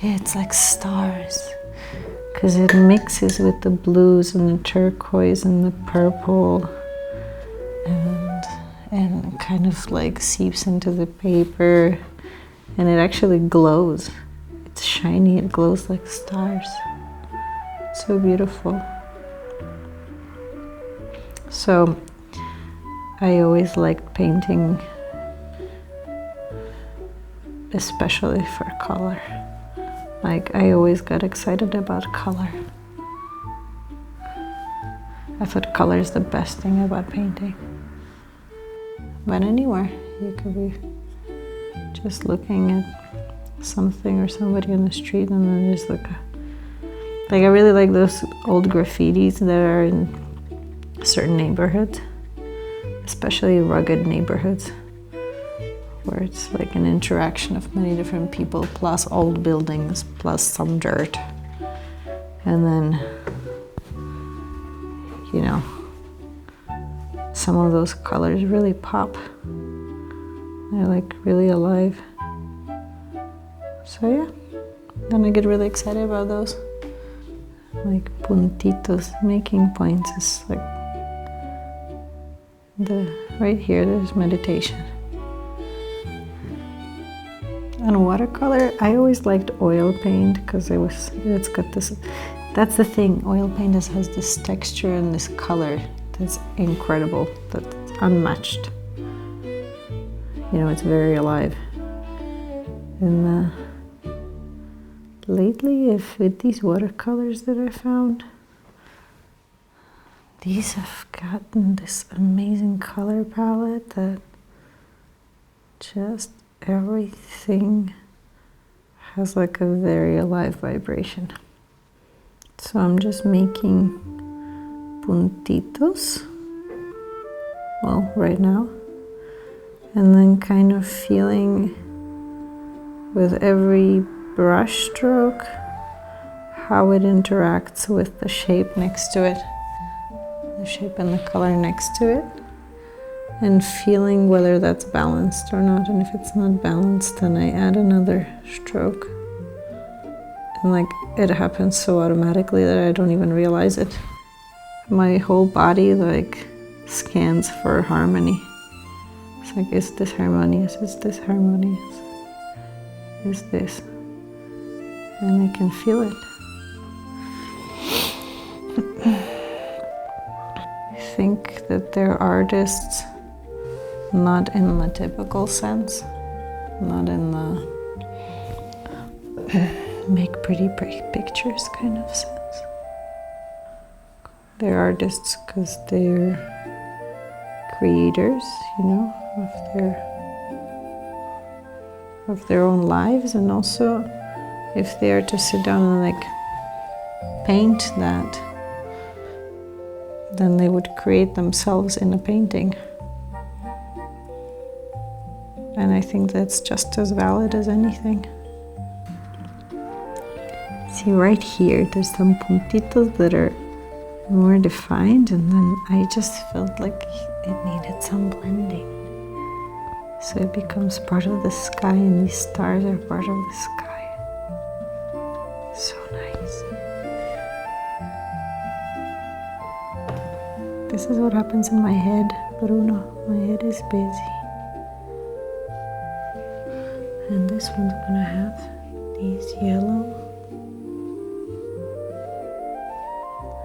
It's like stars, because it mixes with the blues and the turquoise and the purple, and kind of like seeps into the paper, and it actually glows. It's shiny, it glows like stars. So beautiful. So I always liked painting, especially for color. Like, I always got excited about color. I thought color is the best thing about painting. But anywhere, you could be just looking at something or somebody on the street, and then there's like I really like those old graffitis that are in certain neighborhoods, especially rugged neighborhoods, where it's like an interaction of many different people, plus old buildings, plus some dirt. And then, you know, some of those colors really pop. They're like really alive. So yeah, then I get really excited about those. Like puntitos, making points is like right here there's meditation. And watercolor, I always liked oil paint because it's got this, that's the thing, oil paint has this texture and this color that's incredible, that's unmatched. You know, it's very alive. And lately, with these watercolors that I found, these have gotten this amazing color palette that just everything has like a very alive vibration. So I'm just making puntitos, well, right now, and then kind of feeling with every brush stroke how it interacts with the shape next to it, the shape and the color next to it, and feeling whether that's balanced or not. And if it's not balanced, then I add another stroke. And like, it happens so automatically that I don't even realize it. My whole body like scans for harmony. It's like, is this harmonious? Is this harmonious? Is this? And I can feel it. I think that they're artists, not in the typical sense, not in the make pretty pictures kind of sense. They're artists because they're creators, you know, of their own lives, and also if they are to sit down and like paint that, then they would create themselves in a painting. And I think that's just as valid as anything. See, right here, there's some puntitos that are more defined, and then I just felt like it needed some blending. So it becomes part of the sky, and these stars are part of the sky. So nice. This is what happens in my head, Bruno. My head is busy. And this one's gonna have these yellow.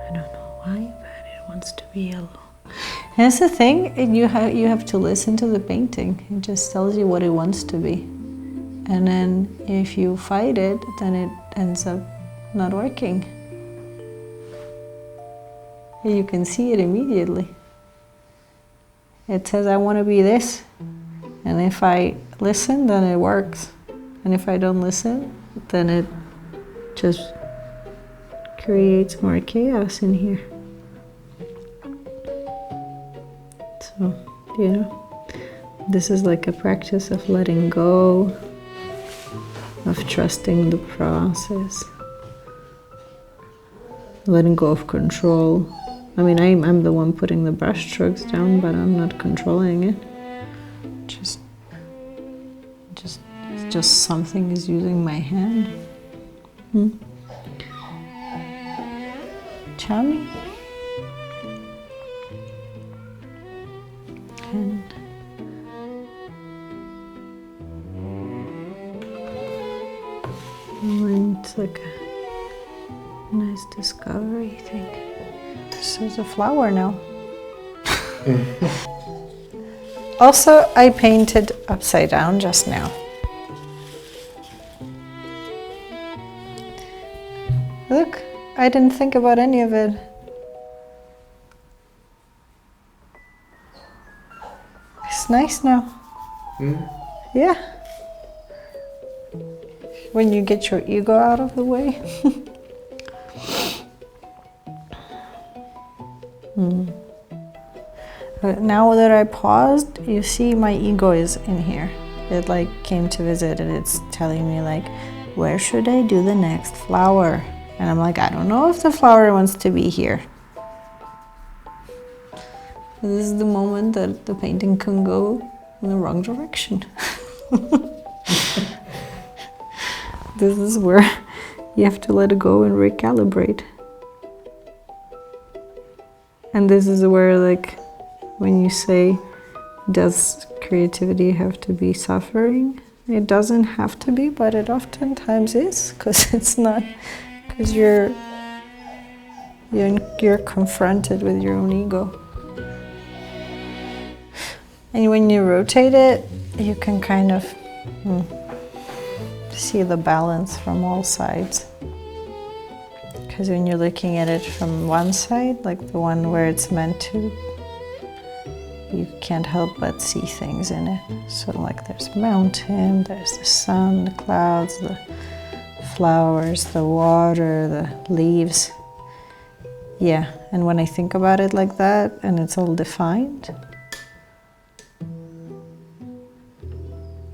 I don't know why, but it wants to be yellow. That's the thing, you have to listen to the painting. It just tells you what it wants to be. And then if you fight it, then it ends up not working. You can see it immediately. It says, I want to be this. And if I listen, then it works. And if I don't listen, then it just creates more chaos in here. So, you know, this is like a practice of letting go, of trusting the process, letting go of control. I mean, I'm the one putting the brush strokes down, but I'm not controlling it. Just something is using my hand. Charming. And it's like a nice discovery thing. This is a flower now. Also, I painted upside down just now. Look, I didn't think about any of it. It's nice now. Yeah. When you get your ego out of the way. But now that I paused, you see my ego is in here. It like came to visit and it's telling me like, where should I do the next flower? And I'm like, I don't know if the flower wants to be here. This is the moment that the painting can go in the wrong direction. This is where you have to let it go and recalibrate. And this is where, like, when you say, does creativity have to be suffering? It doesn't have to be, but it oftentimes is, because it's not, because you're confronted with your own ego. And when you rotate it, you can kind of see the balance from all sides. Because when you're looking at it from one side, like the one where it's meant to, you can't help but see things in it. So like there's mountain, there's the sun, the clouds, the flowers, the water, the leaves. Yeah, and when I think about it like that and it's all defined,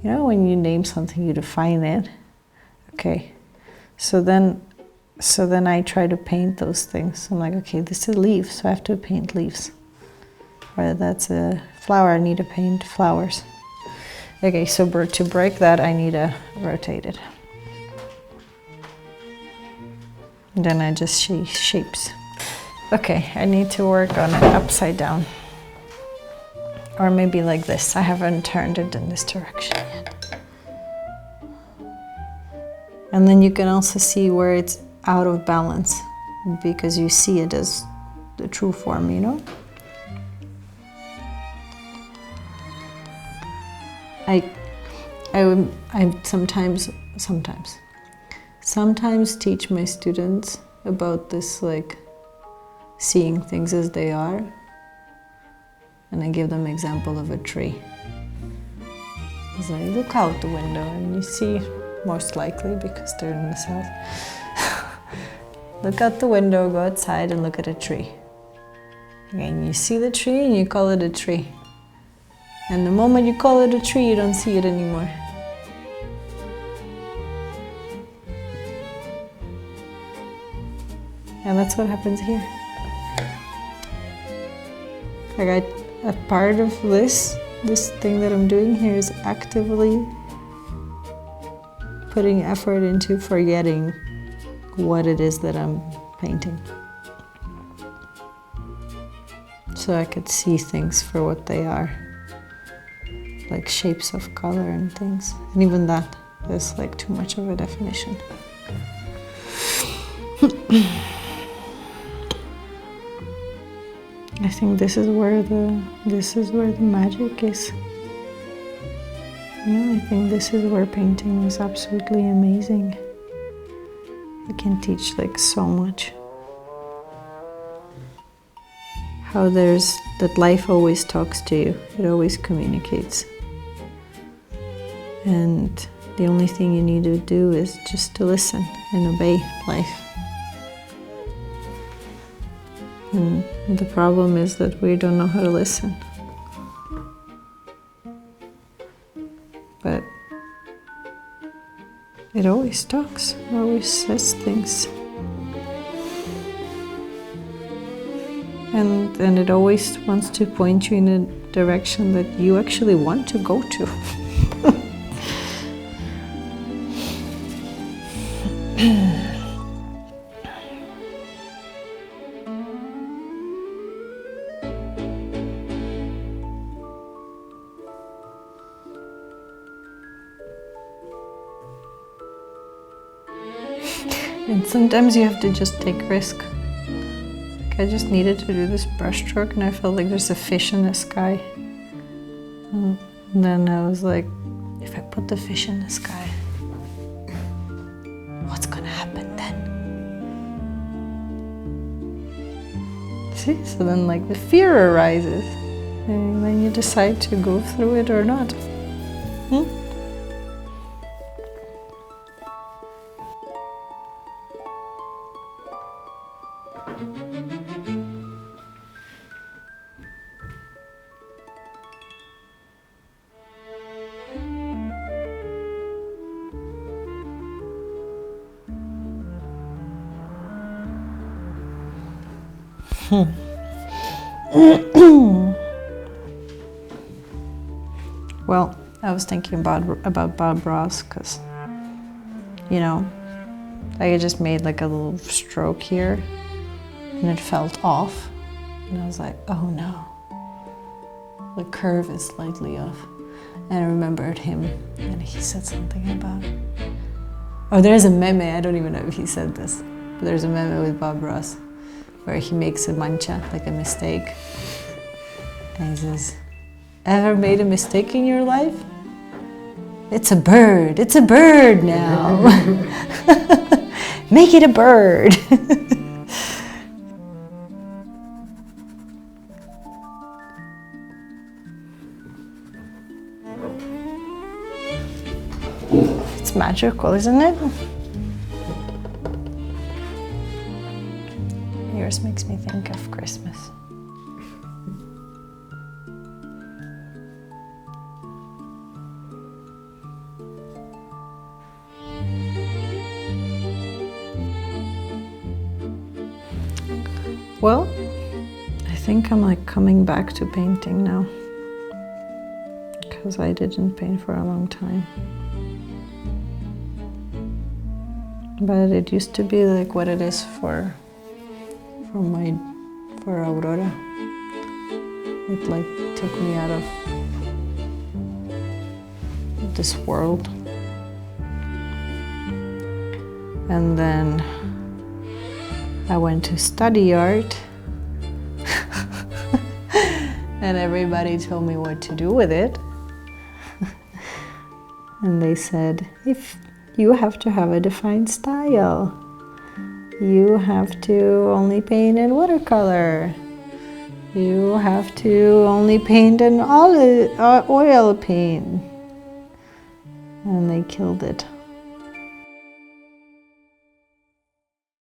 you know, when you name something, you define it. Okay, so then I try to paint those things. I'm like, okay, this is leaves, so I have to paint leaves. Or that's a flower, I need to paint flowers. Okay, so to break that, I need to rotate it. And then I just shapes. Okay, I need to work on it upside down. Or maybe like this. I haven't turned it in this direction yet. And then you can also see where it's out of balance, because you see it as the true form, you know? I sometimes teach my students about this, like seeing things as they are, and I give them an example of a tree. It's like, look out the window and you see, most likely because they're in the south, look out the window, go outside and look at a tree. Okay, and you see the tree and you call it a tree. And the moment you call it a tree, you don't see it anymore. And that's what happens here. Like a part of this thing that I'm doing here is actively putting effort into forgetting what it is that I'm painting. So I could see things for what they are. Like shapes of color and things. And even that, there's like too much of a definition. I think this is where the magic is. Yeah, I think this is where painting is absolutely amazing. It can teach like so much. How there's that life always talks to you. It always communicates. And the only thing you need to do is just to listen and obey life. And the problem is that we don't know how to listen. But it always talks, it always says things. And it always wants to point you in a direction that you actually want to go to. And sometimes you have to just take risk. Like I just needed to do this brush stroke and I felt like there's a fish in the sky. And then I was like, if I put the fish in the sky, what's gonna happen then? See? So then like the fear arises. And then you decide to go through it or not. Well, I was thinking about Bob Ross because, you know, I just made like a little stroke here and it felt off. And I was like, oh no, the curve is slightly off. And I remembered him and he said something about, oh, there's a meme, I don't even know if he said this, but there's a meme with Bob Ross where he makes a mancha, like a mistake. And he says, ever made a mistake in your life? It's a bird now. Make it a bird. It's magical, isn't it? Yours makes me think of Christmas. Well, I think I'm like coming back to painting now, because I didn't paint for a long time. But it used to be like what it is for Aurora. It like took me out of this world. And then I went to study art and everybody told me what to do with it. And they said, if you have to have a defined style, you have to only paint in watercolor, you have to only paint in oil paint. And they killed it.